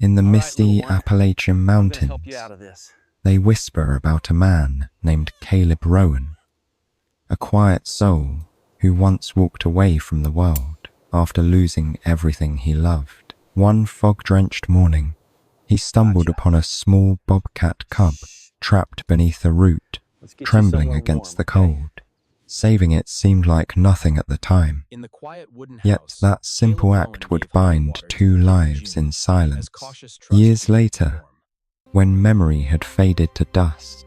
In the All right, misty little one. Appalachian I'm gonna mountains, help you out of this. they whisper about a man named Caleb Rowan, a quiet soul who once walked away from the world after losing everything he loved. One fog-drenched morning, he stumbled Gotcha. upon a small bobcat cub trapped beneath a root, Let's get you trembling somewhere against warm, the okay? cold. Saving it seemed like nothing at the time, In the quiet wooden yet house, that simple Caleb act Rowan would gave honey bind water to two the kitten lives June in silence. as cautious trust Years kept him later, warm. when memory had faded to dust,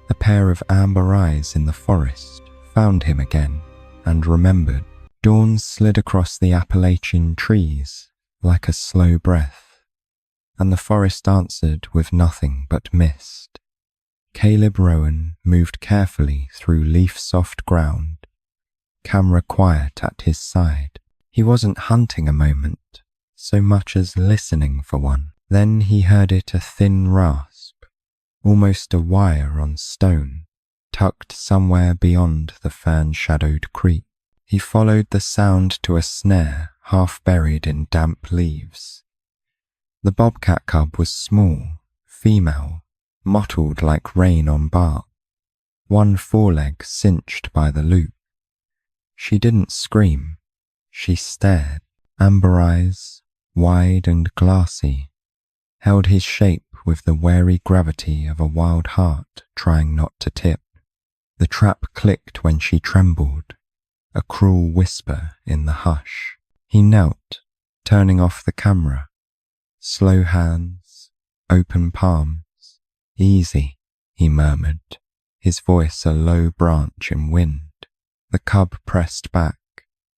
a pair of amber eyes in the forest found him again and remembered. Dawn slid across the Appalachian trees like a slow breath, and the forest answered with nothing but mist. Caleb Rowan moved carefully through leaf-soft ground, camera quiet at his side. He wasn't hunting a moment, so much as listening for one. Then he heard it, a thin rasp, almost a wire on stone, tucked somewhere beyond the fern-shadowed creek. He followed the sound to a snare half buried in damp leaves. The bobcat cub was small, female, mottled like rain on bark, one foreleg cinched by the loop. She didn't scream, she stared. Amber eyes, wide and glassy, held his shape with the wary gravity of a wild heart trying not to tip. The trap clicked when she trembled, a cruel whisper in the hush. He knelt, turning off the camera. Slow hands, open palms. Easy, he murmured, his voice a low branch in wind. The cub pressed back,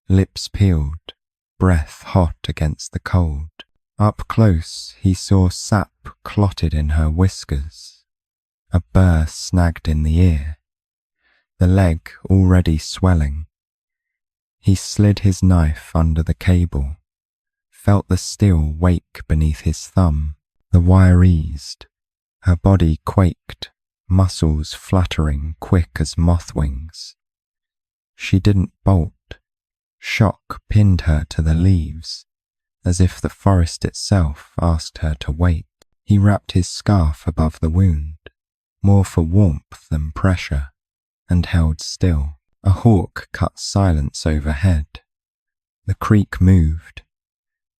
lips peeled, breath hot against the cold. Up close, he saw sap clotted in her whiskers, a burr snagged in the ear, the leg already swelling. He slid his knife under the cable, felt the steel wake beneath his thumb. The wire eased, her body quaked, muscles fluttering quick as moth wings. She didn't bolt. Shock pinned her to the leaves, as if the forest itself asked her to wait. He wrapped his scarf above the wound, more for warmth than pressure, and held still. A hawk cut silence overhead. The creek moved.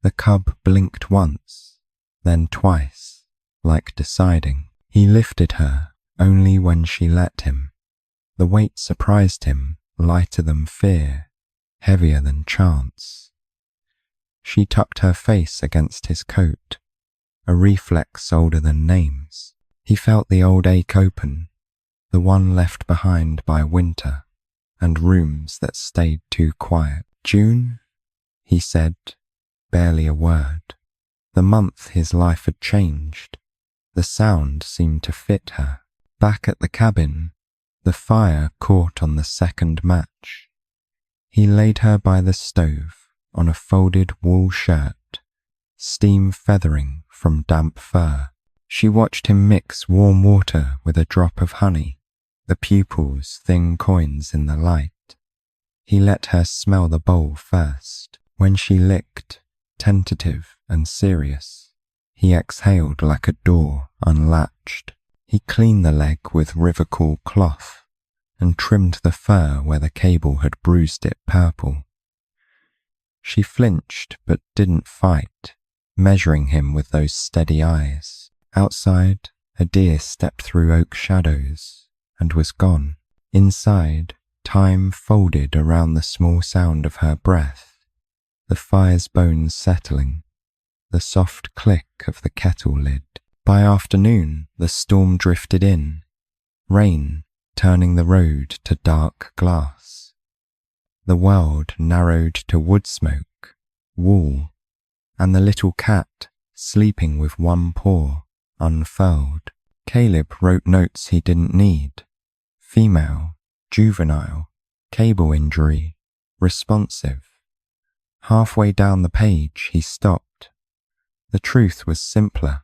The cub blinked once, then twice, like deciding. He lifted her only when she let him. The weight surprised him, lighter than fear, heavier than chance. She tucked her face against his coat, a reflex older than names. He felt the old ache open, the one left behind by winter and rooms that stayed too quiet. June, he said, barely a word. The month his life had changed. The sound seemed to fit her. Back at the cabin, the fire caught on the second match. He laid her by the stove on a folded wool shirt, steam feathering from damp fur. She watched him mix warm water with a drop of honey, the pupils thin coins in the light. He let her smell the bowl first. When she licked, tentative and serious, he exhaled like a door unlatched. He cleaned the leg with river-cool cloth and trimmed the fur where the cable had bruised it purple. She flinched but didn't fight, measuring him with those steady eyes. Outside, a deer stepped through oak shadows and was gone. Inside, time folded around the small sound of her breath, the fire's bones settling, the soft click of the kettle lid. By afternoon, the storm drifted in, rain turning the road to dark glass. The world narrowed to wood smoke, wool, and the little cat sleeping with one paw unfurled. Caleb wrote notes he didn't need. Female, juvenile, cable injury, responsive. Halfway down the page, he stopped. The truth was simpler.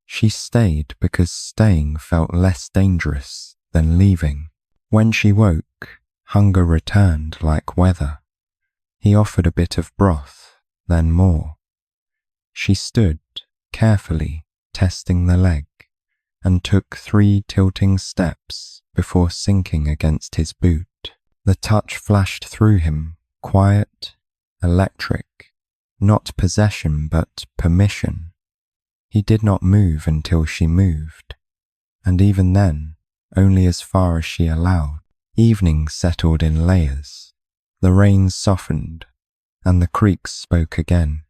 She stayed because staying felt less dangerous than leaving. When she woke, hunger returned like weather. He offered a bit of broth, then more. She stood, carefully, testing the leg, and took 3 tilting steps before sinking against his boot. The touch flashed through him, quiet, electric, not possession but permission. He did not move until she moved, and even then, only as far as she allowed. Evening settled in layers. The rain softened, and the creek spoke again.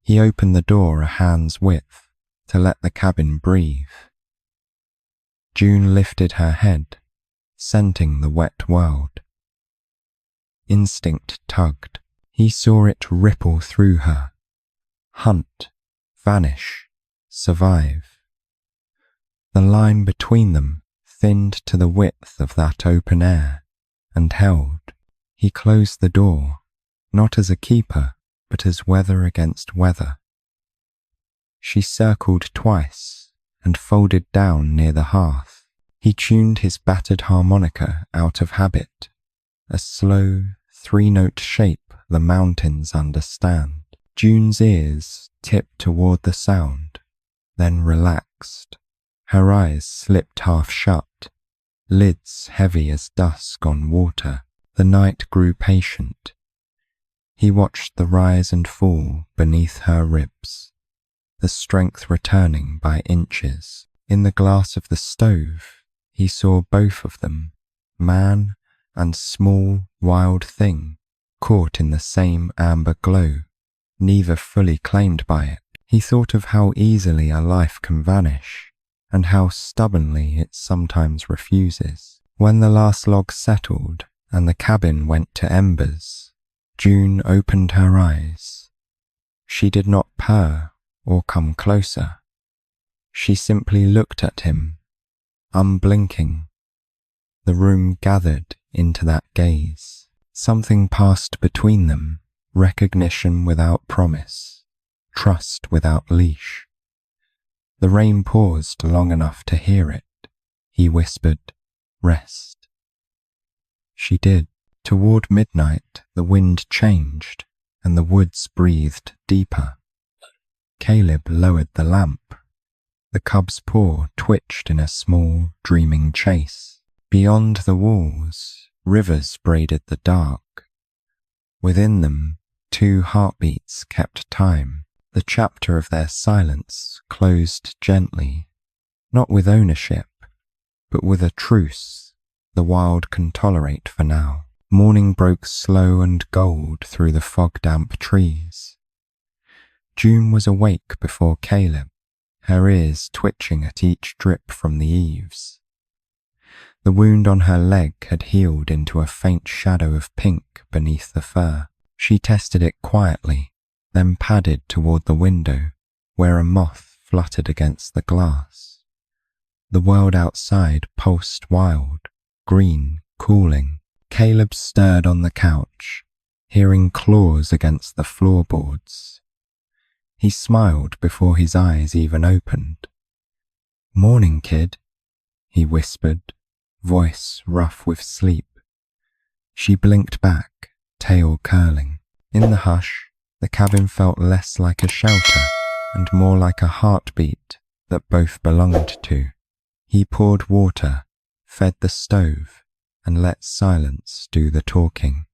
He opened the door a hand's width to let the cabin breathe. June lifted her head, scenting the wet world. Instinct tugged. He saw it ripple through her. Hunt, vanish, survive. The line between them thinned to the width of that open air, and held. He closed the door, not as a keeper, but as weather against weather. She circled twice and folded down near the hearth. He tuned his battered harmonica out of habit, a slow, 3-note shape the mountains understand. June's ears tipped toward the sound, then relaxed. Her eyes slipped half shut, lids heavy as dusk on water. The night grew patient. He watched the rise and fall beneath her ribs, the strength returning by inches. In the glass of the stove, he saw both of them, man and small, wild thing, caught in the same amber glow, neither fully claimed by it. He thought of how easily a life can vanish, and how stubbornly it sometimes refuses. When the last log settled and the cabin went to embers, June opened her eyes. She did not purr or come closer. She simply looked at him, unblinking. The room gathered into that gaze. Something passed between them, recognition without promise, trust without leash. The rain paused long enough to hear it. He whispered, "Rest." She did. Toward midnight, the wind changed, and the woods breathed deeper. Caleb lowered the lamp. The cub's paw twitched in a small, dreaming chase. Beyond the walls, rivers braided the dark. Within them, 2 heartbeats kept time. The chapter of their silence closed gently, not with ownership, but with a truce the wild can tolerate for now. Morning broke slow and gold through the fog-damp trees. June was awake before Caleb, her ears twitching at each drip from the eaves. The wound on her leg had healed into a faint shadow of pink beneath the fur. She tested it quietly, then padded toward the window, where a moth fluttered against the glass. The world outside pulsed wild, green, cooling. Caleb stirred on the couch, hearing claws against the floorboards. He smiled before his eyes even opened. "Morning, kid," he whispered, voice rough with sleep. She blinked back, tail curling. In the hush, the cabin felt less like a shelter and more like a heartbeat that both belonged to. He poured water, fed the stove, and let silence do the talking.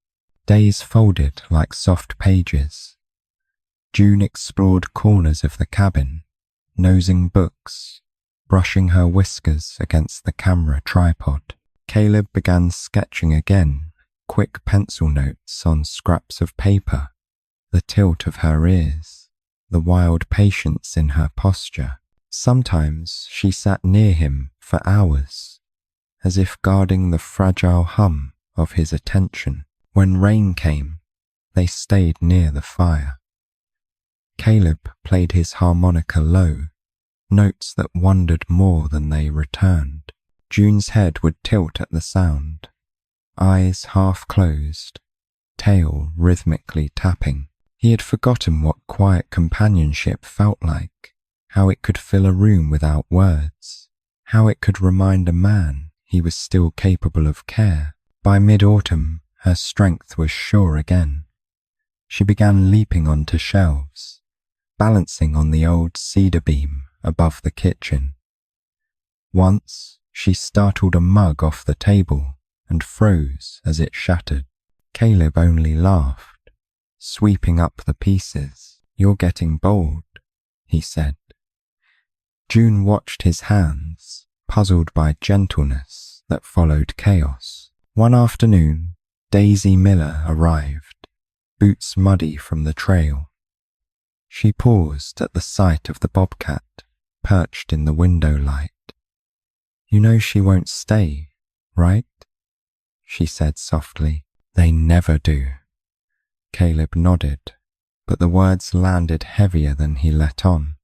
Days folded like soft pages. June explored corners of the cabin, nosing books, brushing her whiskers against the camera tripod. Caleb began sketching again, quick pencil notes on scraps of paper, the tilt of her ears, the wild patience in her posture. Sometimes she sat near him for hours, as if guarding the fragile hum of his attention. When rain came, they stayed near the fire. Caleb played his harmonica low, notes that wandered more than they returned. June's head would tilt at the sound, eyes half closed, tail rhythmically tapping. He had forgotten what quiet companionship felt like, how it could fill a room without words, how it could remind a man he was still capable of care. By mid-autumn, her strength was sure again. She began leaping onto shelves, balancing on the old cedar beam above the kitchen. Once, she startled a mug off the table and froze as it shattered. Caleb only laughed, sweeping up the pieces. "You're getting bold," he said. June watched his hands, puzzled by gentleness that followed chaos. One afternoon, Daisy Miller arrived, boots muddy from the trail. She paused at the sight of the bobcat perched in the window light. "You know she won't stay, right?" she said softly. "They never do." Caleb nodded, but the words landed heavier than he let on.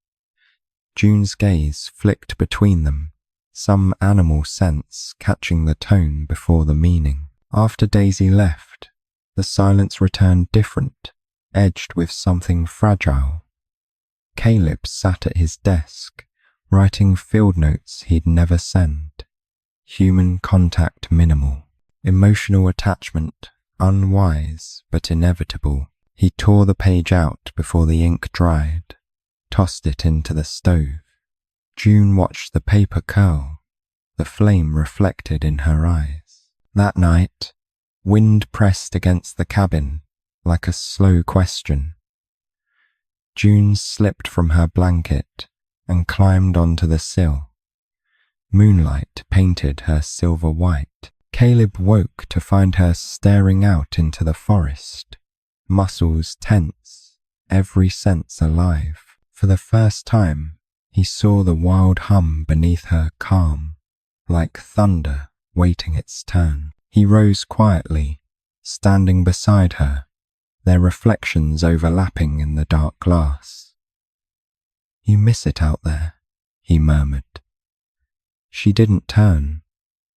June's gaze flicked between them, some animal sense catching the tone before the meaning. After Daisy left, the silence returned different, edged with something fragile. Caleb sat at his desk, writing field notes he'd never sent. Human contact minimal, emotional attachment unwise but inevitable. He tore the page out before the ink dried, tossed it into the stove. June watched the paper curl, the flame reflected in her eyes. That night, wind pressed against the cabin like a slow question. June slipped from her blanket and climbed onto the sill. Moonlight painted her silver white. Caleb woke to find her staring out into the forest, muscles tense, every sense alive. For the first time, he saw the wild hum beneath her calm, like thunder waiting its turn. He rose quietly, standing beside her, their reflections overlapping in the dark glass. "You miss it out there," he murmured. She didn't turn,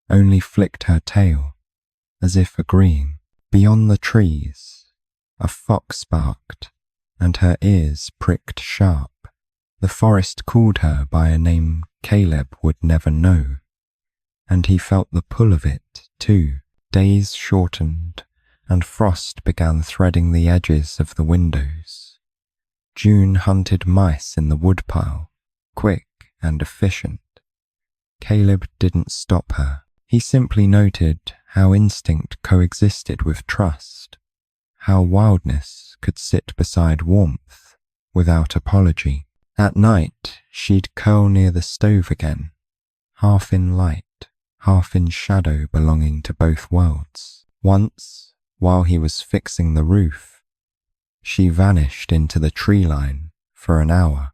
only flicked her tail, as if agreeing. Beyond the trees, a fox barked, and her ears pricked sharp. The forest called her by a name Caleb would never know, and he felt the pull of it, too. Days shortened, and frost began threading the edges of the windows. June hunted mice in the woodpile, quick and efficient. Caleb didn't stop her. He simply noted how instinct coexisted with trust, how wildness could sit beside warmth without apology. At night, she'd curl near the stove again, half in light, half in shadow belonging to both worlds. Once, while he was fixing the roof, she vanished into the tree line for an hour.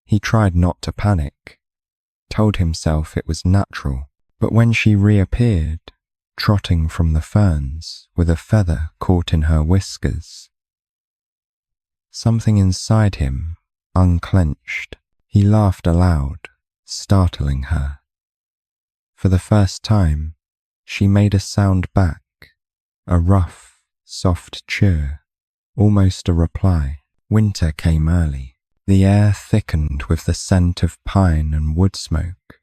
He tried not to panic, told himself it was natural, but when she reappeared, trotting from the ferns with a feather caught in her whiskers, something inside him unclenched. He laughed aloud, startling her. For the first time, she made a sound back, a rough, soft chirr, almost a reply. Winter came early. The air thickened with the scent of pine and wood smoke.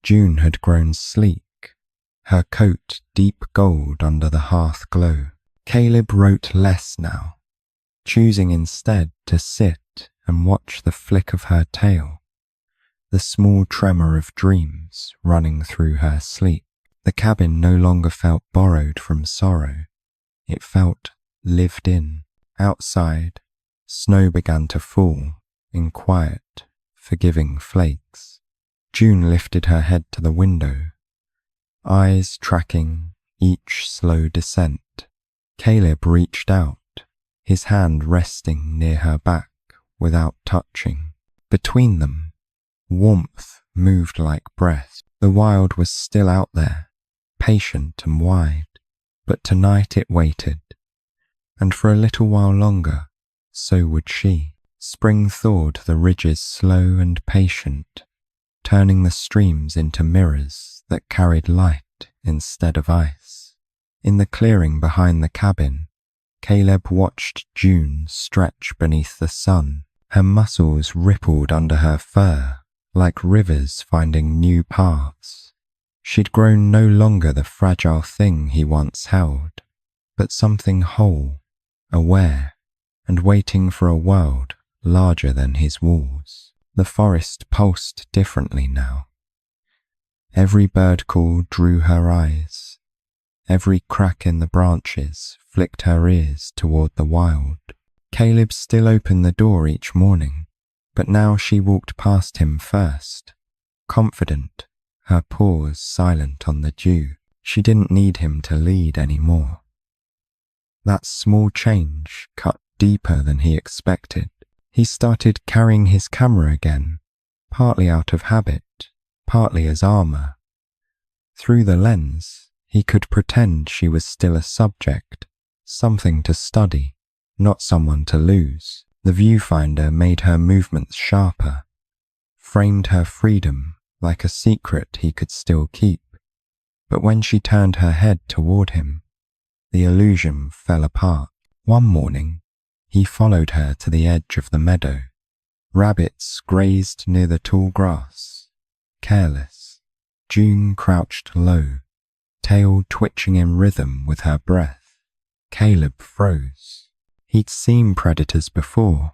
June had grown sleek, her coat deep gold under the hearth glow. Caleb wrote less now, choosing instead to sit and watch the flick of her tail, the small tremor of dreams running through her sleep. The cabin no longer felt borrowed from sorrow. It felt lived in. Outside, snow began to fall in quiet, forgiving flakes. June lifted her head to the window, eyes tracking each slow descent. Caleb reached out, his hand resting near her back without touching. Between them, warmth moved like breath. The wild was still out there, patient and wide, but tonight it waited, and for a little while longer, so would she. Spring thawed the ridges slow and patient, turning the streams into mirrors that carried light instead of ice. In the clearing behind the cabin, Caleb watched June stretch beneath the sun. Her muscles rippled under her fur, like rivers finding new paths. She'd grown no longer the fragile thing he once held, but something whole, aware, and waiting for a world larger than his walls. The forest pulsed differently now. Every bird call drew her eyes. Every crack in the branches flicked her ears toward the wild. Caleb still opened the door each morning, but now she walked past him first, confident, her paws silent on the dew. She didn't need him to lead anymore. That small change cut deeper than he expected. He started carrying his camera again, partly out of habit, partly as armor. Through the lens, he could pretend she was still a subject, something to study, not someone to lose. The viewfinder made her movements sharper, framed her freedom like a secret he could still keep. But when she turned her head toward him, the illusion fell apart. One morning, he followed her to the edge of the meadow. Rabbits grazed near the tall grass, careless. June crouched low, tail twitching in rhythm with her breath. Caleb froze. He'd seen predators before,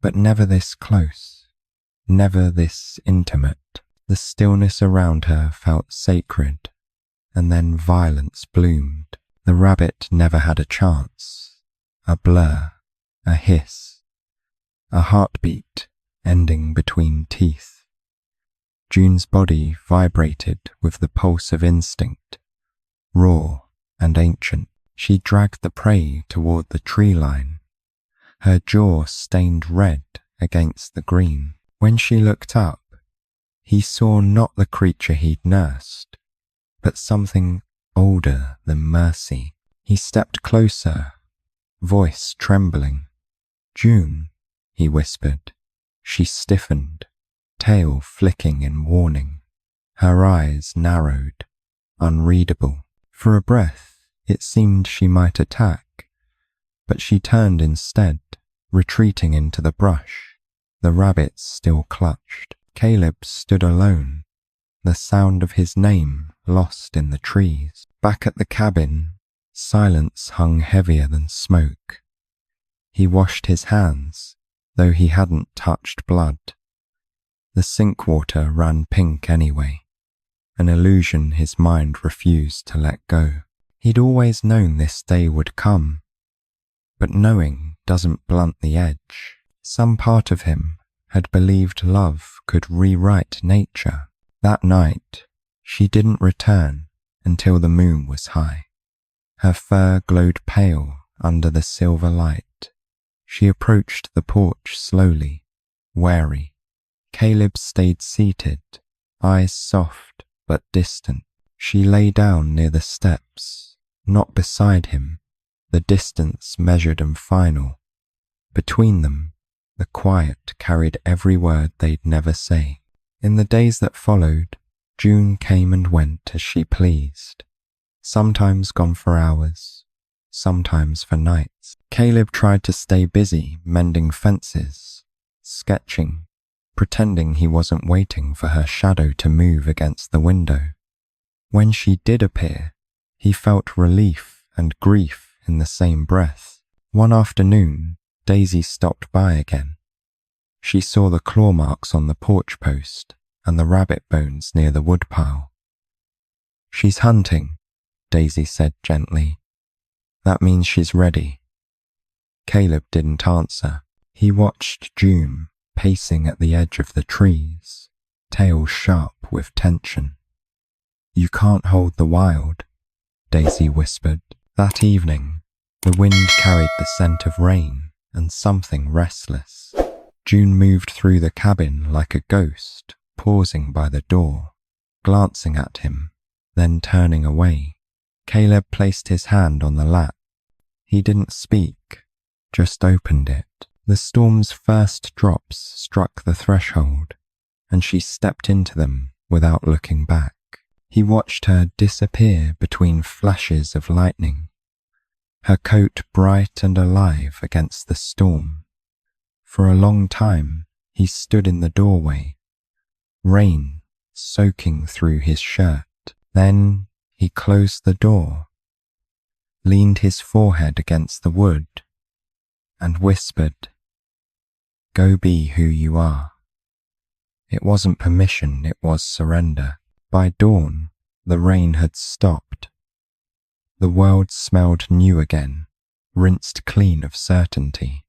but never this close, never this intimate. The stillness around her felt sacred, and then violence bloomed. The rabbit never had a chance. A blur, a hiss, a heartbeat ending between teeth. June's body vibrated with the pulse of instinct, raw and ancient. She dragged the prey toward the tree line, her jaw stained red against the green. When she looked up, he saw not the creature he'd nursed, but something older than mercy. He stepped closer, voice trembling. "June," he whispered. She stiffened, tail flicking in warning. Her eyes narrowed, unreadable. For a breath, it seemed she might attack, but she turned instead, retreating into the brush. The rabbits still clutched. Caleb stood alone, the sound of his name lost in the trees. Back at the cabin, silence hung heavier than smoke. He washed his hands, though he hadn't touched blood. The sink water ran pink anyway, an illusion his mind refused to let go. He'd always known this day would come, but knowing doesn't blunt the edge. Some part of him had believed love could rewrite nature. That night, she didn't return until the moon was high. Her fur glowed pale under the silver light. She approached the porch slowly, wary. Caleb stayed seated, eyes soft but distant. She lay down near the steps, not beside him, the distance measured and final. Between them, the quiet carried every word they'd never say. In the days that followed, June came and went as she pleased, sometimes gone for hours, sometimes for nights. Caleb tried to stay busy mending fences, sketching, pretending he wasn't waiting for her shadow to move against the window. When she did appear, he felt relief and grief in the same breath. One afternoon, Daisy stopped by again. She saw the claw marks on the porch post and the rabbit bones near the woodpile. "She's hunting," Daisy said gently. "That means she's ready." Caleb didn't answer. He watched June pacing at the edge of the trees, tail sharp with tension. "You can't hold the wild," Daisy whispered. That evening, the wind carried the scent of rain and something restless. June moved through the cabin like a ghost, pausing by the door, glancing at him, then turning away. Caleb placed his hand on the latch. He didn't speak, just opened it. The storm's first drops struck the threshold, and she stepped into them without looking back. He watched her disappear between flashes of lightning, her coat bright and alive against the storm. For a long time, he stood in the doorway, rain soaking through his shirt. Then he closed the door, leaned his forehead against the wood, and whispered, "Go be who you are." It wasn't permission, it was surrender. By dawn, the rain had stopped. The world smelled new again, rinsed clean of certainty.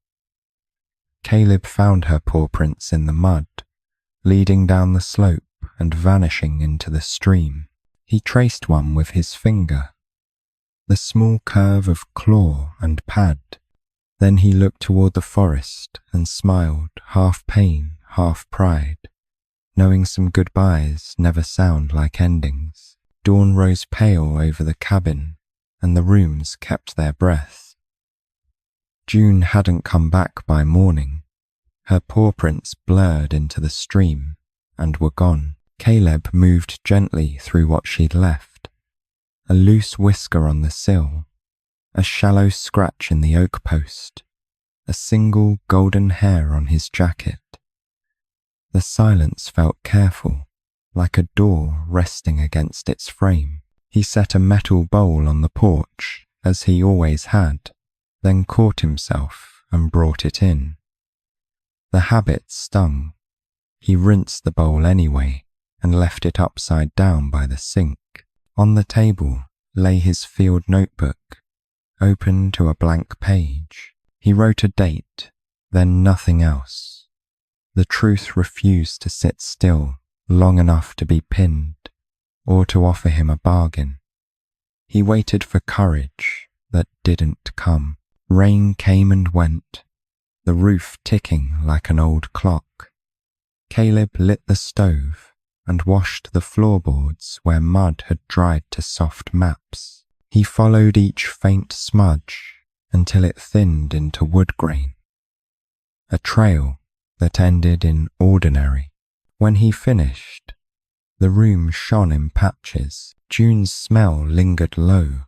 Caleb found her paw prints in the mud, leading down the slope and vanishing into the stream. He traced one with his finger, the small curve of claw and pad. Then he looked toward the forest and smiled, half pain, half pride, knowing some goodbyes never sound like endings. Dawn rose pale over the cabin, and the rooms kept their breath. June hadn't come back by morning. Her paw prints blurred into the stream and were gone. Caleb moved gently through what she'd left. A loose whisker on the sill, a shallow scratch in the oak post, a single golden hair on his jacket. The silence felt careful, like a door resting against its frame. He set a metal bowl on the porch, as he always had, then caught himself and brought it in. The habit stung. He rinsed the bowl anyway and left it upside down by the sink. On the table lay his field notebook, open to a blank page. He wrote a date, then nothing else. The truth refused to sit still long enough to be pinned, or to offer him a bargain. He waited for courage that didn't come. Rain came and went, the roof ticking like an old clock. Caleb lit the stove and washed the floorboards where mud had dried to soft maps. He followed each faint smudge until it thinned into wood grain. A trail that ended in ordinary. When he finished, the room shone in patches. June's smell lingered low,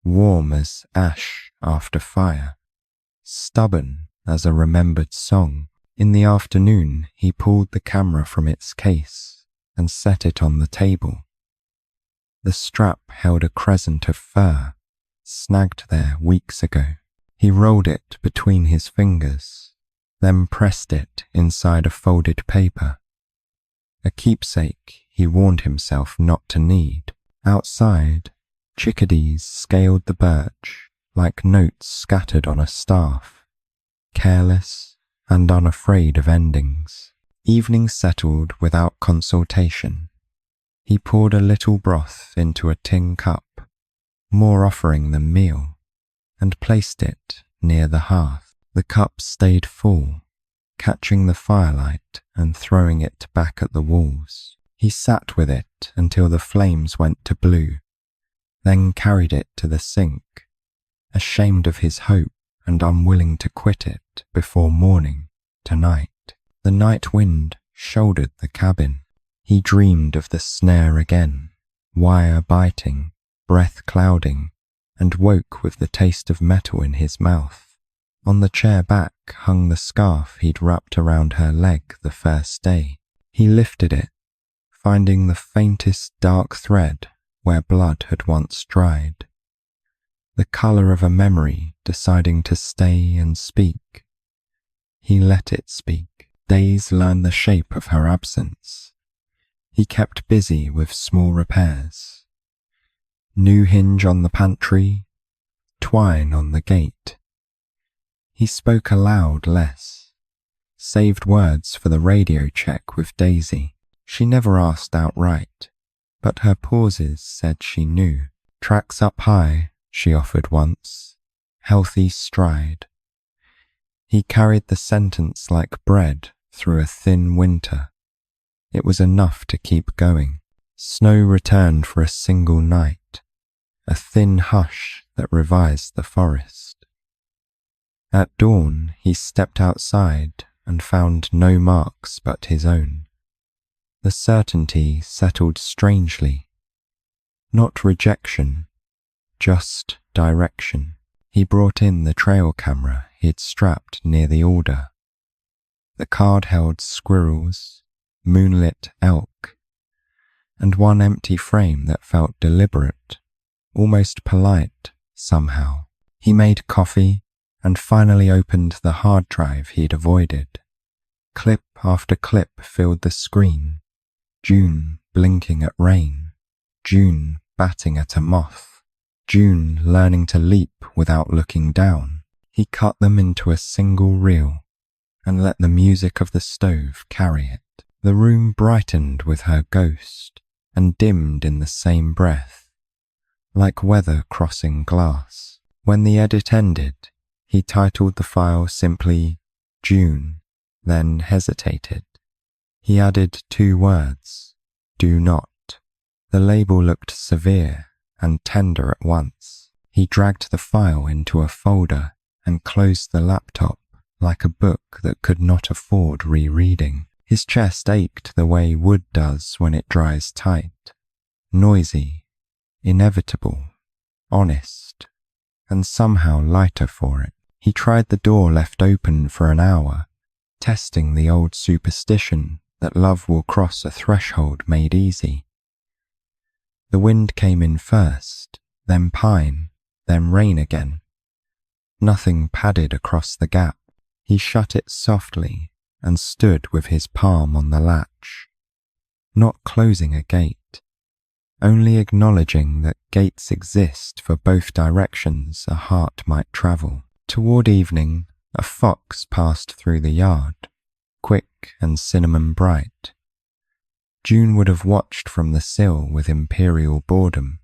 warm as ash after fire, stubborn as a remembered song. In the afternoon, he pulled the camera from its case and set it on the table. The strap held a crescent of fur, snagged there weeks ago. He rolled it between his fingers, then pressed it inside a folded paper. A keepsake he warned himself not to need. Outside, chickadees scaled the birch like notes scattered on a staff, careless and unafraid of endings. Evening settled without consultation. He poured a little broth into a tin cup, more offering than meal, and placed it near the hearth. The cup stayed full, catching the firelight and throwing it back at the walls. He sat with it until the flames went to blue, then carried it to the sink, ashamed of his hope and unwilling to quit it before morning tonight. The night wind shouldered the cabin. He dreamed of the snare again, wire biting, breath clouding, and woke with the taste of metal in his mouth. On the chair back hung the scarf he'd wrapped around her leg the first day. He lifted it, finding the faintest dark thread where blood had once dried. The colour of a memory deciding to stay and speak. He let it speak. Days learned the shape of her absence. He kept busy with small repairs. New hinge on the pantry, twine on the gate. He spoke aloud less, saved words for the radio check with Daisy. She never asked outright, but her pauses said she knew. Tracks up high, she offered once, healthy stride. He carried the sentence like bread through a thin winter. It was enough to keep going. Snow returned for a single night, a thin hush that revised the forest. At dawn, he stepped outside and found no marks but his own. The certainty settled strangely. Not rejection, just direction. He brought in the trail camera he'd strapped near the alder. The card held squirrels, moonlit elk, and one empty frame that felt deliberate, almost polite somehow. He made coffee and finally opened the hard drive he'd avoided. Clip after clip filled the screen. June blinking at rain. June batting at a moth. June learning to leap without looking down. He cut them into a single reel and let the music of the stove carry it. The room brightened with her ghost and dimmed in the same breath, like weather crossing glass. When the edit ended, he titled the file simply June, then hesitated. He added 2 words, do not. The label looked severe and tender at once. He dragged the file into a folder and closed the laptop like a book that could not afford rereading. His chest ached the way wood does when it dries tight. Noisy, inevitable, honest, and somehow lighter for it. He tried the door left open for an hour, testing the old superstition that love will cross a threshold made easy. The wind came in first, then pine, then rain again. Nothing padded across the gap. He shut it softly and stood with his palm on the latch, not closing a gate, only acknowledging that gates exist for both directions a heart might travel. Toward evening, a fox passed through the yard, quick and cinnamon bright. June would have watched from the sill with imperial boredom.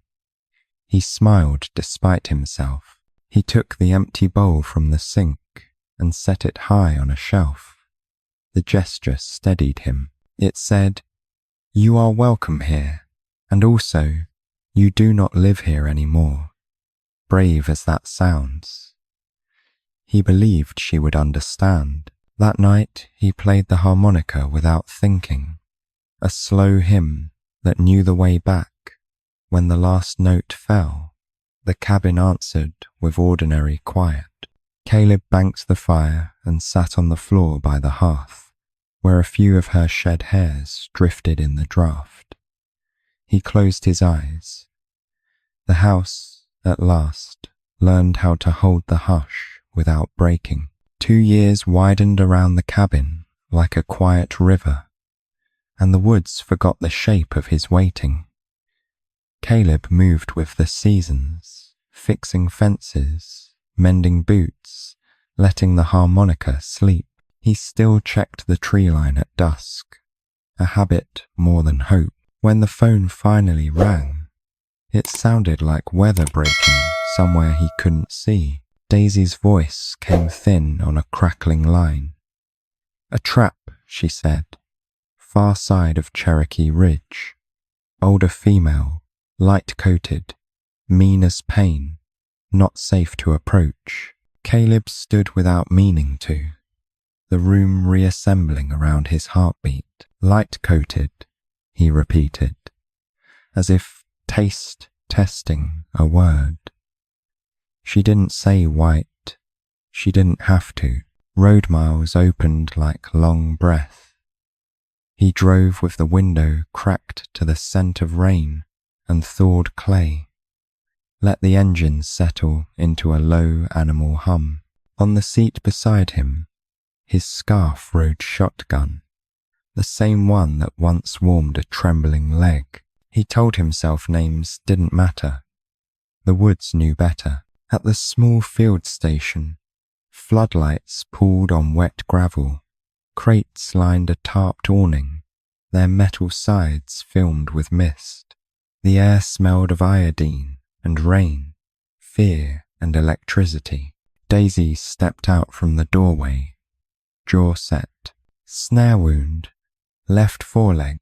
He smiled despite himself. He took the empty bowl from the sink and set it high on a shelf. The gesture steadied him. It said, "You are welcome here, and also, you do not live here anymore," brave as that sounds. He believed she would understand. That night, he played the harmonica without thinking, a slow hymn that knew the way back. When the last note fell, the cabin answered with ordinary quiet. Caleb banked the fire and sat on the floor by the hearth, where a few of her shed hairs drifted in the draught. He closed his eyes. The house, at last, learned how to hold the hush without breaking. 2 years widened around the cabin like a quiet river, and the woods forgot the shape of his waiting. Caleb moved with the seasons, fixing fences, mending boots, letting the harmonica sleep. He still checked the tree line at dusk, a habit more than hope. When the phone finally rang, it sounded like weather breaking somewhere he couldn't see. Daisy's voice came thin on a crackling line. "A trap," she said. "Far side of Cherokee Ridge. Older female, light-coated, mean as pain, not safe to approach." Caleb stood without meaning to, the room reassembling around his heartbeat. "Light-coated," he repeated, as if testing a word. She didn't say white. She didn't have to. Road miles opened like long breath. He drove with the window cracked to the scent of rain and thawed clay. Let the engine settle into a low animal hum. On the seat beside him, his scarf rode shotgun, the same one that once warmed a trembling leg. He told himself names didn't matter. The woods knew better. At the small field station, floodlights pooled on wet gravel. Crates lined a tarped awning, their metal sides filmed with mist. The air smelled of iodine and rain, fear and electricity. Daisy stepped out from the doorway, jaw set. "Snare wound, left foreleg.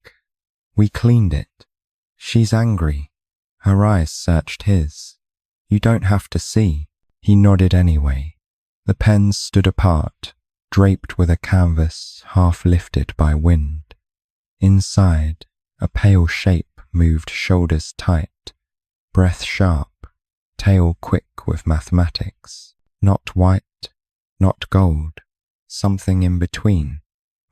We cleaned it. She's angry." Her eyes searched his. "You don't have to see." He nodded anyway. The pens stood apart, draped with a canvas half lifted by wind. Inside, a pale shape moved shoulders tight, breath sharp, tail quick with mathematics. Not white, not gold, something in between,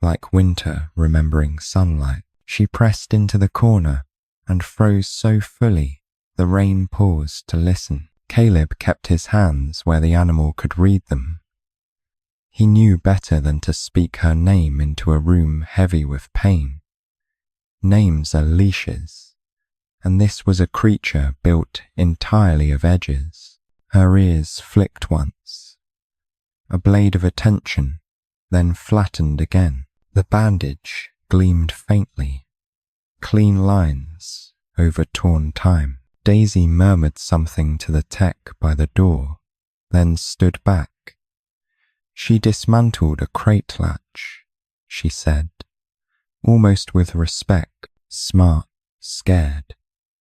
like winter remembering sunlight. She pressed into the corner and froze so fully the rain paused to listen. Caleb kept his hands where the animal could read them. He knew better than to speak her name into a room heavy with pain. Names are leashes, and this was a creature built entirely of edges. Her ears flicked once, a blade of attention, then flattened again. The bandage gleamed faintly, clean lines over torn time. Daisy murmured something to the tech by the door, then stood back. She dismantled a crate latch, she said, almost with respect. Smart, scared.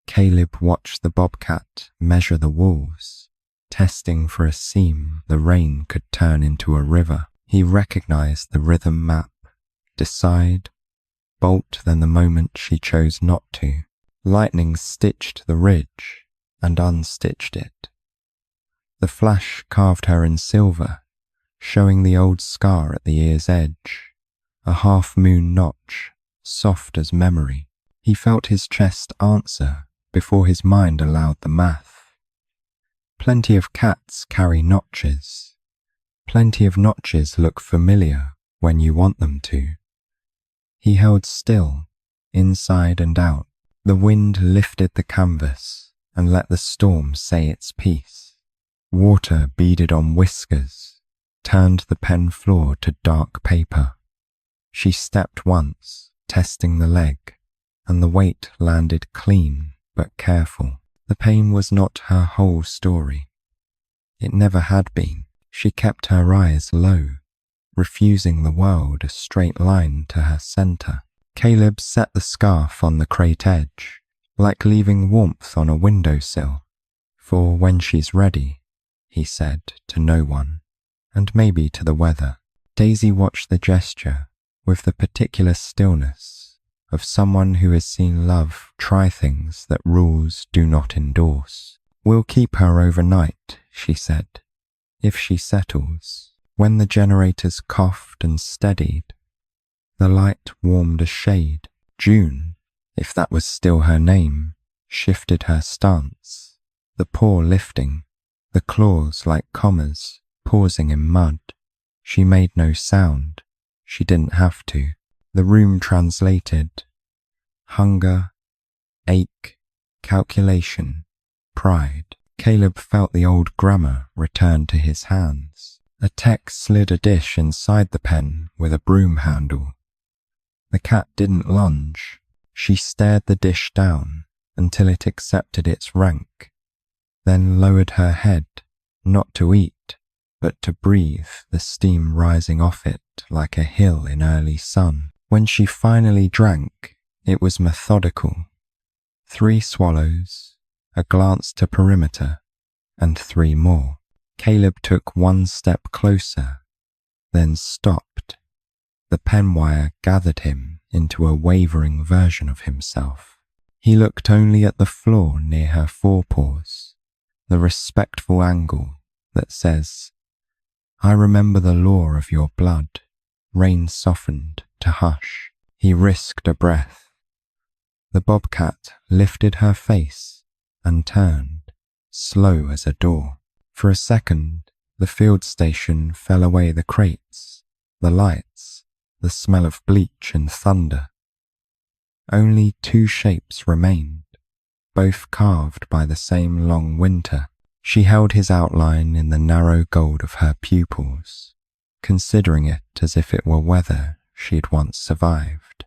Caleb watched the Bobcat measure the walls, testing for a seam the rain could turn into a river. He recognized the rhythm map, decide, bolt then the moment she chose not to. Lightning stitched the ridge and unstitched it. The flash carved her in silver, showing the old scar at the ear's edge, a half-moon notch, soft as memory. He felt his chest answer before his mind allowed the math. Plenty of cats carry notches. Plenty of notches look familiar when you want them to. He held still, inside and out. The wind lifted the canvas and let the storm say its piece. Water beaded on whiskers, turned the pen floor to dark paper. She stepped once, testing the leg, and the weight landed clean but careful. The pain was not her whole story. It never had been. She kept her eyes low, refusing the world a straight line to her center. Caleb set the scarf on the crate edge, like leaving warmth on a windowsill. For when she's ready, he said to no one, and maybe to the weather. Daisy watched the gesture with the particular stillness of someone who has seen love try things that rules do not endorse. We'll keep her overnight, she said, if she settles. When the generators coughed and steadied, the light warmed a shade. June, if that was still her name, shifted her stance, the paw lifting, the claws like commas, pausing in mud. She made no sound. She didn't have to. The room translated. Hunger, ache, calculation, pride. Caleb felt the old grammar return to his hands. A tech slid a dish inside the pen with a broom handle. The cat didn't lunge. She stared the dish down until it accepted its rank, then lowered her head, not to eat, but to breathe the steam rising off it like a hill in early sun. When she finally drank, it was methodical. 3 swallows, a glance to perimeter, and 3 more. Caleb took 1 step closer, then stopped. The pen wire gathered him into a wavering version of himself. He looked only at the floor near her forepaws, the respectful angle that says, I remember the law of your blood. Rain softened to hush. He risked a breath. The Bobcat lifted her face and turned, slow as a door. For a second, the field station fell away, the crates, the lights, the smell of bleach and thunder. Only 2 shapes remained, both carved by the same long winter. She held his outline in the narrow gold of her pupils, considering it as if it were weather she'd once survived.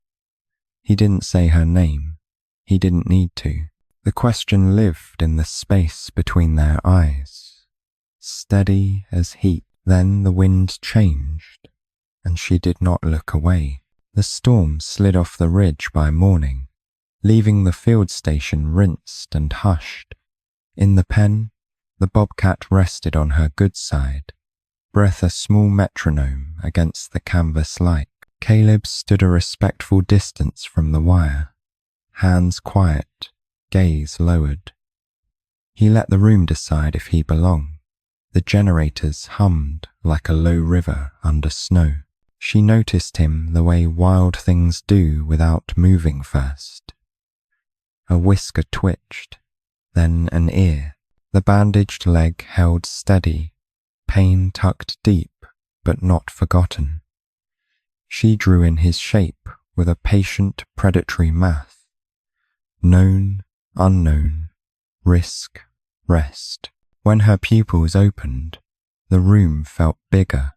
He didn't say her name. He didn't need to. The question lived in the space between their eyes, steady as heat. Then the wind changed, and she did not look away. The storm slid off the ridge by morning, leaving the field station rinsed and hushed. In the pen, the Bobcat rested on her good side, breath a small metronome against the canvas light. Caleb stood a respectful distance from the wire, hands quiet, gaze lowered. He let the room decide if he belonged. The generators hummed like a low river under snow. She noticed him the way wild things do without moving first. A whisker twitched, then an ear, The bandaged leg held steady, pain tucked deep but not forgotten. She drew in his shape with a patient predatory math. Known, unknown, risk, rest. When her pupils opened, the room felt bigger,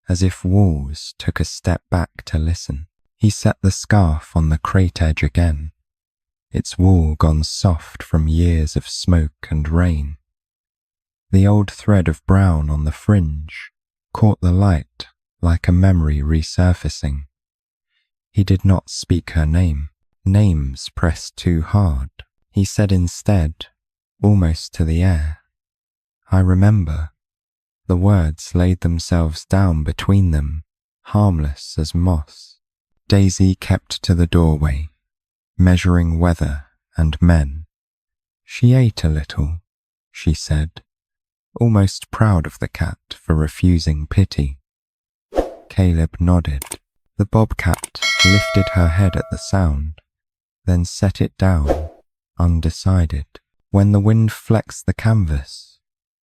as if walls took a step back to listen. He set the scarf on the crate edge again, its wall gone soft from years of smoke and rain. The old thread of brown on the fringe caught the light like a memory resurfacing. He did not speak her name. Names pressed too hard. He said instead, almost to the air, "I remember." The words laid themselves down between them, harmless as moss. Daisy kept to the doorway, measuring weather and men. She ate a little, she said, almost proud of the cat for refusing pity. Caleb nodded. The bobcat lifted her head at the sound, then set it down, undecided. When the wind flexed the canvas,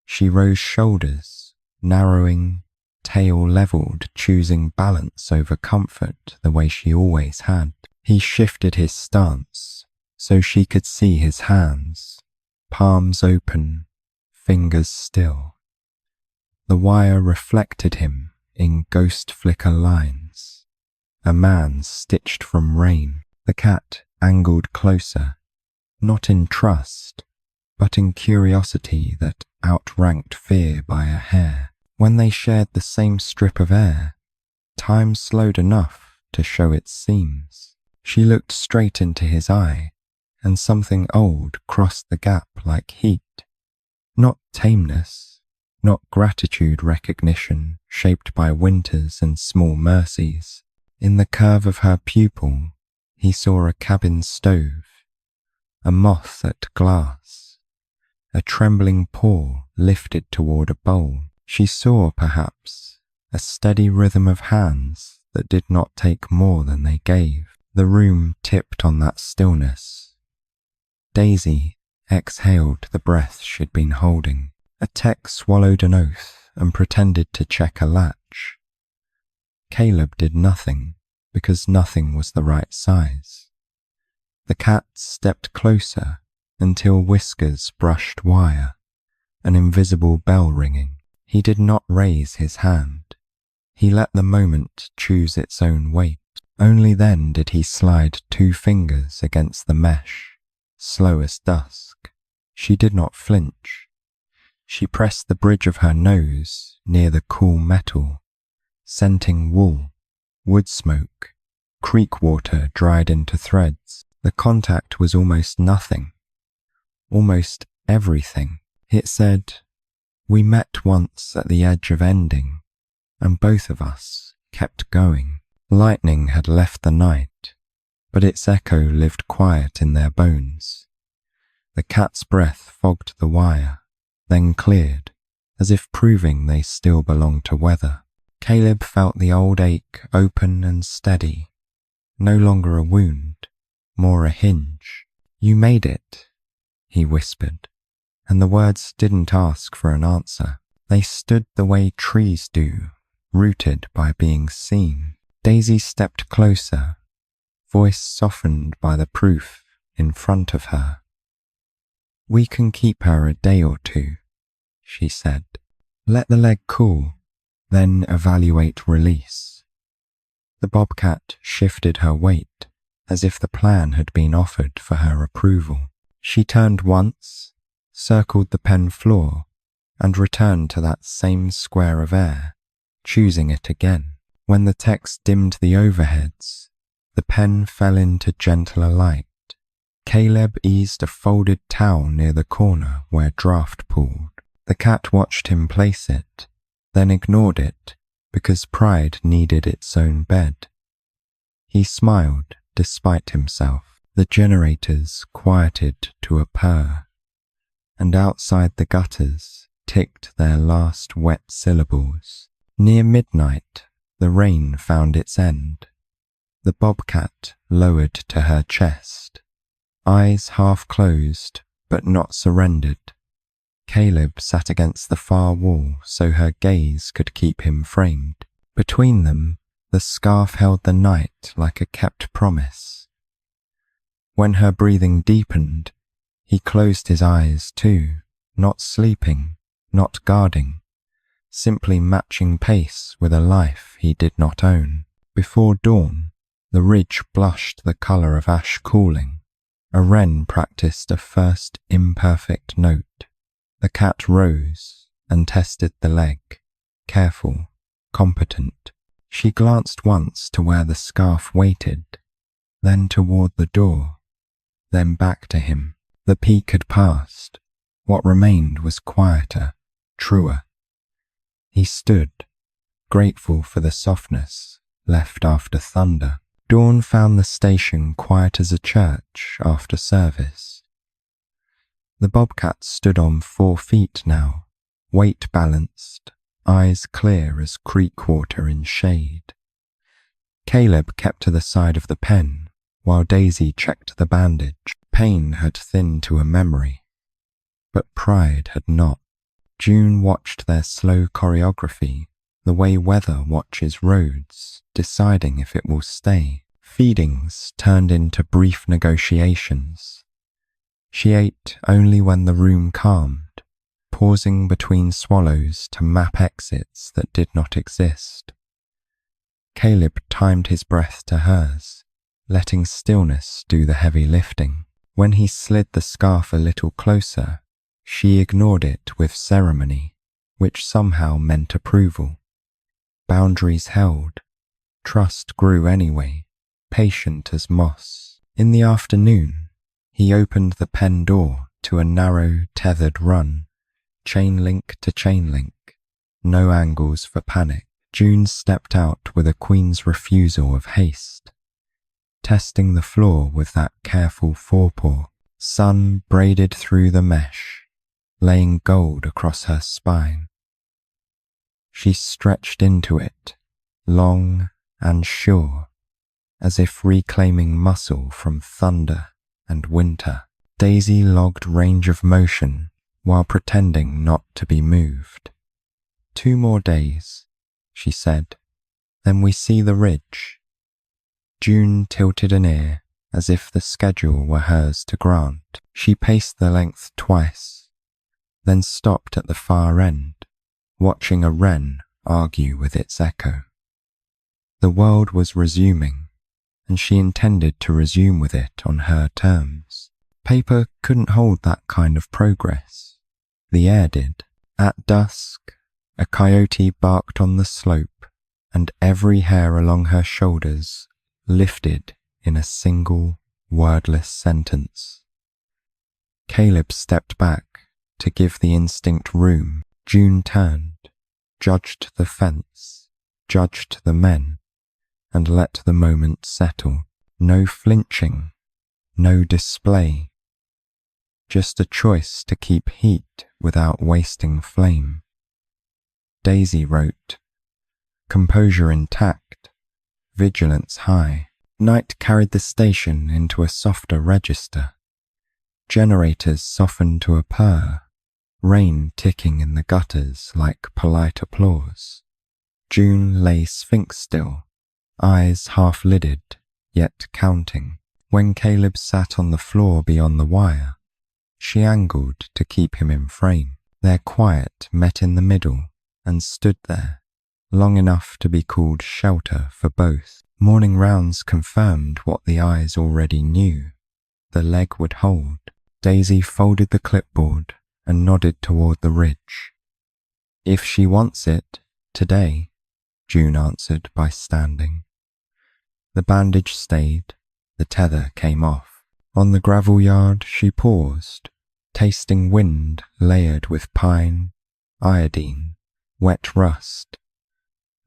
she rose shoulders, narrowing, tail leveled, choosing balance over comfort the way she always had. He shifted his stance so she could see his hands, palms open, fingers still. The wire reflected him in ghost flicker lines, a man stitched from rain. The cat angled closer, not in trust, but in curiosity that outranked fear by a hair. When they shared the same strip of air, time slowed enough to show its seams. She looked straight into his eye, and something old crossed the gap like heat. Not tameness, not gratitude recognition shaped by winters and small mercies. In the curve of her pupil, he saw a cabin stove, a moth at glass, a trembling paw lifted toward a bowl. She saw, perhaps, a steady rhythm of hands that did not take more than they gave. The room tipped on that stillness. Daisy exhaled the breath she'd been holding. A tech swallowed an oath and pretended to check a latch. Caleb did nothing because nothing was the right size. The cat stepped closer until whiskers brushed wire, an invisible bell ringing. He did not raise his hand. He let the moment choose its own weight. Only then did he slide 2 fingers against the mesh, slow as dusk. She did not flinch. She pressed the bridge of her nose near the cool metal, scenting wool, wood smoke, creek water dried into threads. The contact was almost nothing, almost everything. It said, "We met once at the edge of ending, and both of us kept going." Lightning had left the night, but its echo lived quiet in their bones. The cat's breath fogged the wire, then cleared, as if proving they still belonged to weather. Caleb felt the old ache open and steady, no longer a wound, more a hinge. "You made it," he whispered, and the words didn't ask for an answer. They stood the way trees do, rooted by being seen. Daisy stepped closer, voice softened by the proof in front of her. "We can keep her a day or 2, she said. "Let the leg cool, then evaluate release." The bobcat shifted her weight, as if the plan had been offered for her approval. She turned once, circled the pen floor, and returned to that same square of air, choosing it again. When the text dimmed the overheads, the pen fell into gentler light. Caleb eased a folded towel near the corner where draft pooled. The cat watched him place it, then ignored it because pride needed its own bed. He smiled despite himself. The generators quieted to a purr, and outside the gutters ticked their last wet syllables. Near midnight, the rain found its end. The bobcat lowered to her chest, eyes half closed but not surrendered. Caleb sat against the far wall so her gaze could keep him framed. Between them, the scarf held the night like a kept promise. When her breathing deepened, he closed his eyes too, not sleeping, not guarding, simply matching pace with a life he did not own. Before dawn, the ridge blushed the colour of ash cooling. A wren practiced a first imperfect note. The cat rose and tested the leg, careful, competent. She glanced once to where the scarf waited, then toward the door, then back to him. The peak had passed. What remained was quieter, truer. He stood, grateful for the softness left after thunder. Dawn found the station quiet as a church after service. The Bobcat stood on 4 feet now, weight balanced, eyes clear as creek water in shade. Caleb kept to the side of the pen, while Daisy checked the bandage. Pain had thinned to a memory, but pride had not. June watched their slow choreography, the way weather watches roads, deciding if it will stay. Feedings turned into brief negotiations. She ate only when the room calmed, pausing between swallows to map exits that did not exist. Caleb timed his breath to hers, letting stillness do the heavy lifting. When he slid the scarf a little closer, she ignored it with ceremony, which somehow meant approval. Boundaries held. Trust grew anyway, patient as moss. In the afternoon, he opened the pen door to a narrow, tethered run, chain link to chain link, no angles for panic. June stepped out with a queen's refusal of haste, testing the floor with that careful forepaw. Sun braided through the mesh, laying gold across her spine. She stretched into it, long and sure, as if reclaiming muscle from thunder and winter. Daisy logged range of motion while pretending not to be moved. 2 more days, she said, then we see the ridge. June tilted an ear as if the schedule were hers to grant. She paced the length twice, then stopped at the far end, watching a wren argue with its echo. The world was resuming, and she intended to resume with it on her terms. Paper couldn't hold that kind of progress. The air did. At dusk, a coyote barked on the slope, and every hair along her shoulders lifted in a single, wordless sentence. Caleb stepped back to give the instinct room. June turned, judged the fence, judged the men, and let the moment settle. No flinching, no display, just a choice to keep heat without wasting flame. Daisy wrote, composure intact, vigilance high. Night carried the station into a softer register. Generators softened to a purr, rain ticking in the gutters like polite applause. June lay sphinx still, eyes half-lidded, yet counting. When Caleb sat on the floor beyond the wire, she angled to keep him in frame. Their quiet met in the middle and stood there, long enough to be called shelter for both. Morning rounds confirmed what the eyes already knew. The leg would hold. Daisy folded the clipboard and nodded toward the ridge. If she wants it, today, June answered by standing. The bandage stayed, the tether came off. On the gravel yard she paused, tasting wind layered with pine, iodine, wet rust,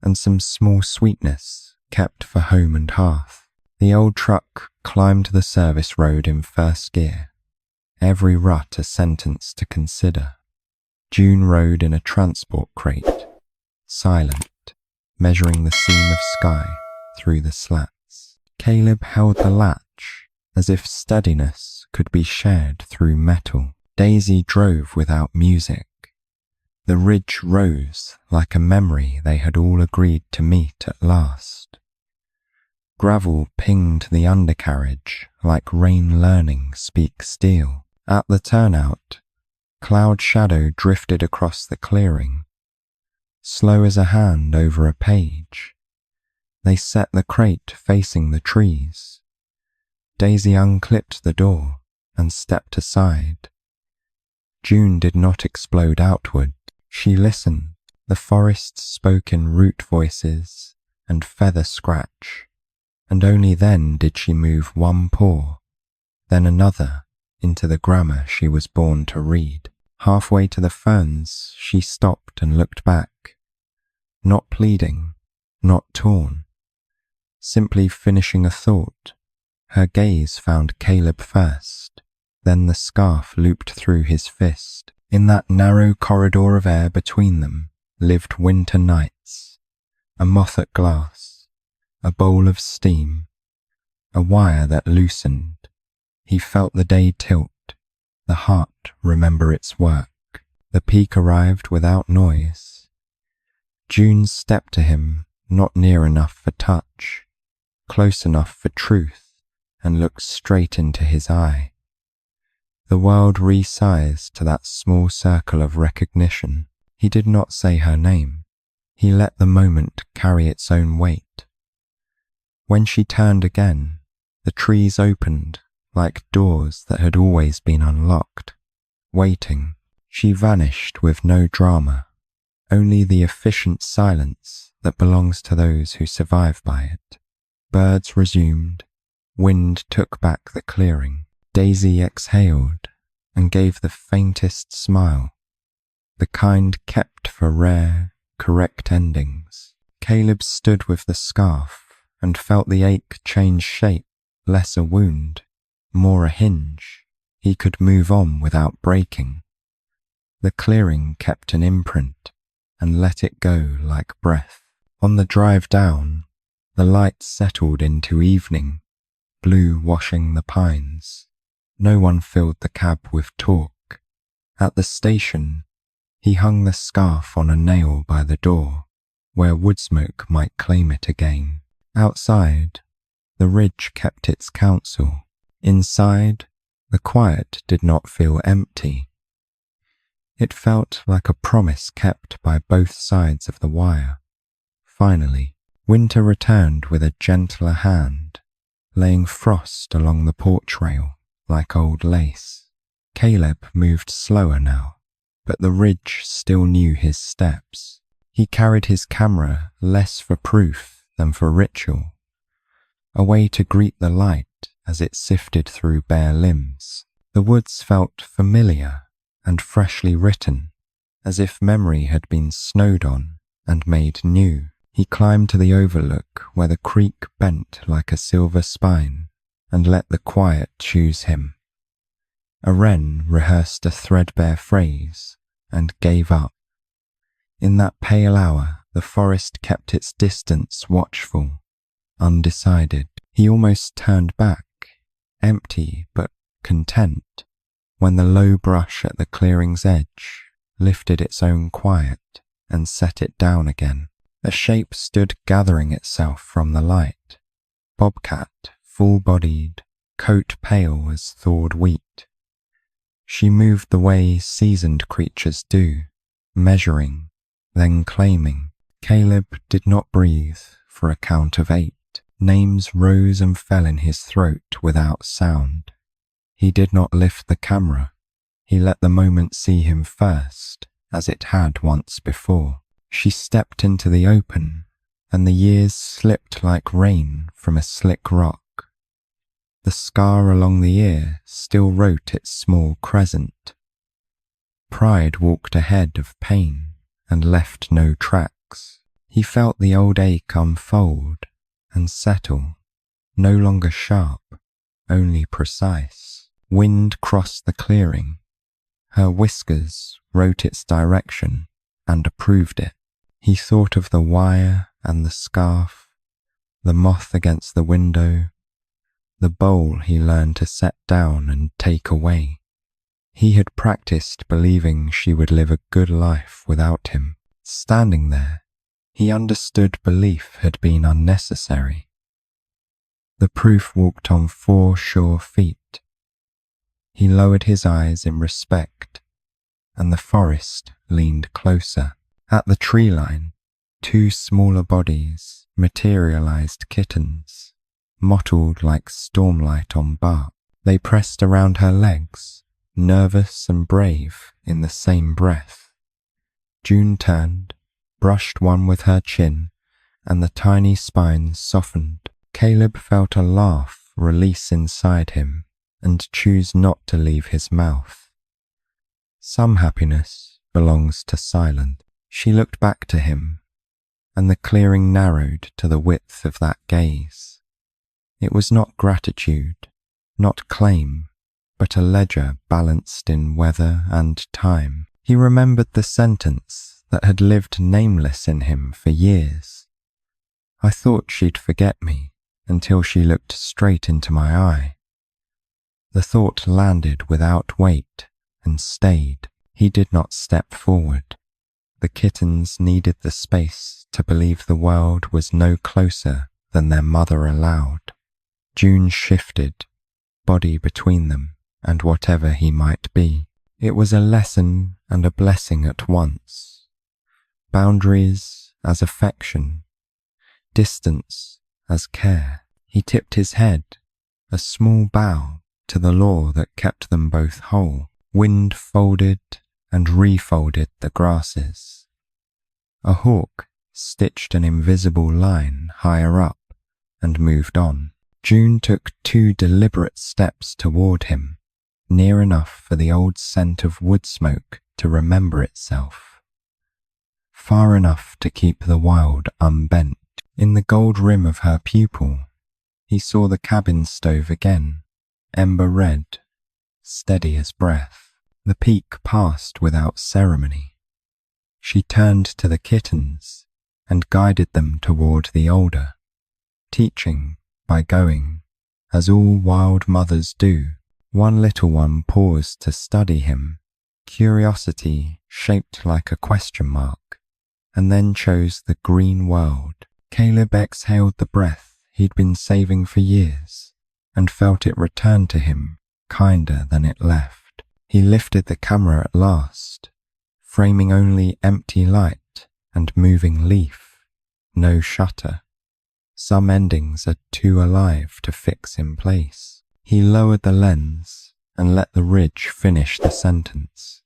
and some small sweetness kept for home and hearth. The old truck climbed the service road in first gear, every rut a sentence to consider. June rode in a transport crate, silent, measuring the seam of sky through the slats. Caleb held the latch as if steadiness could be shared through metal. Daisy drove without music. The ridge rose like a memory they had all agreed to meet at last. Gravel pinged the undercarriage like rain learning speak steel. At the turnout, cloud shadow drifted across the clearing. Slow as a hand over a page, they set the crate facing the trees. Daisy unclipped the door and stepped aside. June did not explode outward. She listened. The forest spoke in root voices and feather scratch, and only then did she move one paw, then another, into the grammar she was born to read. Halfway to the ferns, she stopped and looked back, not pleading, not torn, simply finishing a thought. Her gaze found Caleb first, then the scarf looped through his fist. In that narrow corridor of air between them lived winter nights, a moth at glass, a bowl of steam, a wire that loosened. He felt the day tilt, the heart remember its work. The peak arrived without noise. June stepped to him, not near enough for touch, close enough for truth, and looked straight into his eye. The world resized to that small circle of recognition. He did not say her name. He let the moment carry its own weight. When she turned again, the trees opened like doors that had always been unlocked. Waiting, she vanished with no drama, only the efficient silence that belongs to those who survive by it. Birds resumed. Wind took back the clearing. Daisy exhaled and gave the faintest smile, the kind kept for rare, correct endings. Caleb stood with the scarf and felt the ache change shape, less a wound, more a hinge. He could move on without breaking. The clearing kept an imprint and let it go like breath. On the drive down, the light settled into evening, blue washing the pines. No one filled the cab with talk. At the station, he hung the scarf on a nail by the door, where wood smoke might claim it again. Outside, the ridge kept its counsel. Inside, the quiet did not feel empty. It felt like a promise kept by both sides of the wire. Finally, winter returned with a gentler hand, laying frost along the porch rail like old lace. Caleb moved slower now, but the ridge still knew his steps. He carried his camera less for proof than for ritual, a way to greet the light as it sifted through bare limbs. The woods felt familiar and freshly written, as if memory had been snowed on and made new. He climbed to the overlook where the creek bent like a silver spine and let the quiet choose him. A wren rehearsed a threadbare phrase and gave up. In that pale hour, the forest kept its distance watchful, undecided. He almost turned back, empty but content, when the low brush at the clearing's edge lifted its own quiet and set it down again. A shape stood gathering itself from the light. Bobcat, full-bodied, coat pale as thawed wheat. She moved the way seasoned creatures do, measuring, then claiming. Caleb did not breathe for a count of 8. Names rose and fell in his throat without sound. He did not lift the camera. He let the moment see him first, as it had once before. She stepped into the open, and the years slipped like rain from a slick rock. The scar along the ear still wrote its small crescent. Pride walked ahead of pain and left no tracks. He felt the old ache unfold and settle, no longer sharp, only precise. Wind crossed the clearing. Her whiskers wrote its direction and approved it. He thought of the wire and the scarf, the moth against the window, the bowl he learned to set down and take away. He had practiced believing she would live a good life without him. Standing there, he understood belief had been unnecessary. The proof walked on 4 sure feet. He lowered his eyes in respect, and the forest leaned closer. At the tree line, 2 smaller bodies, materialized kittens, mottled like stormlight on bark. They pressed around her legs, nervous and brave in the same breath. June turned, brushed one with her chin, and the tiny spines softened. Caleb felt a laugh release inside him and choose not to leave his mouth. Some happiness belongs to silence. She looked back to him, and the clearing narrowed to the width of that gaze. It was not gratitude, not claim, but a ledger balanced in weather and time. He remembered the sentence that had lived nameless in him for years. I thought she'd forget me until she looked straight into my eye. The thought landed without weight and stayed. He did not step forward. The kittens needed the space to believe the world was no closer than their mother allowed. June shifted, body between them and whatever he might be. It was a lesson and a blessing at once. Boundaries as affection, distance as care. He tipped his head, a small bow to the law that kept them both whole. Wind folded and refolded the grasses. A hawk stitched an invisible line higher up and moved on. June took 2 deliberate steps toward him, near enough for the old scent of wood smoke to remember itself, far enough to keep the wild unbent. In the gold rim of her pupil, he saw the cabin stove again, ember red, steady as breath. The peak passed without ceremony. She turned to the kittens and guided them toward the older, teaching by going, as all wild mothers do. One little one paused to study him, curiosity shaped like a question mark, and then chose the green world. Caleb exhaled the breath he'd been saving for years and felt it return to him kinder than it left. He lifted the camera at last, framing only empty light and moving leaf, no shutter. Some endings are too alive to fix in place. He lowered the lens and let the ridge finish the sentence.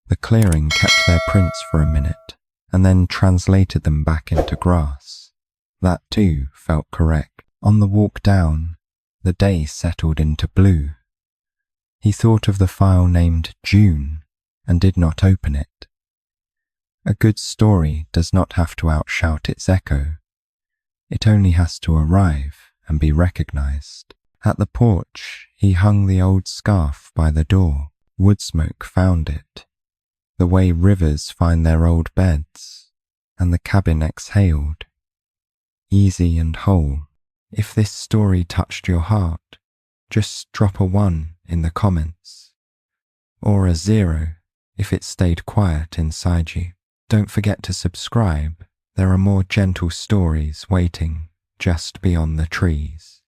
The clearing kept their prints for a minute and then translated them back into grass. That too felt correct. On the walk down, the day settled into blue. He thought of the file named June and did not open it. A good story does not have to outshout its echo. It only has to arrive and be recognized. At the porch, he hung the old scarf by the door. Wood smoke found it, the way rivers find their old beds, and the cabin exhaled, easy and whole. If this story touched your heart, just drop a 1 in the comments, or a 0 if it stayed quiet inside you. Don't forget to subscribe. There are more gentle stories waiting just beyond the trees.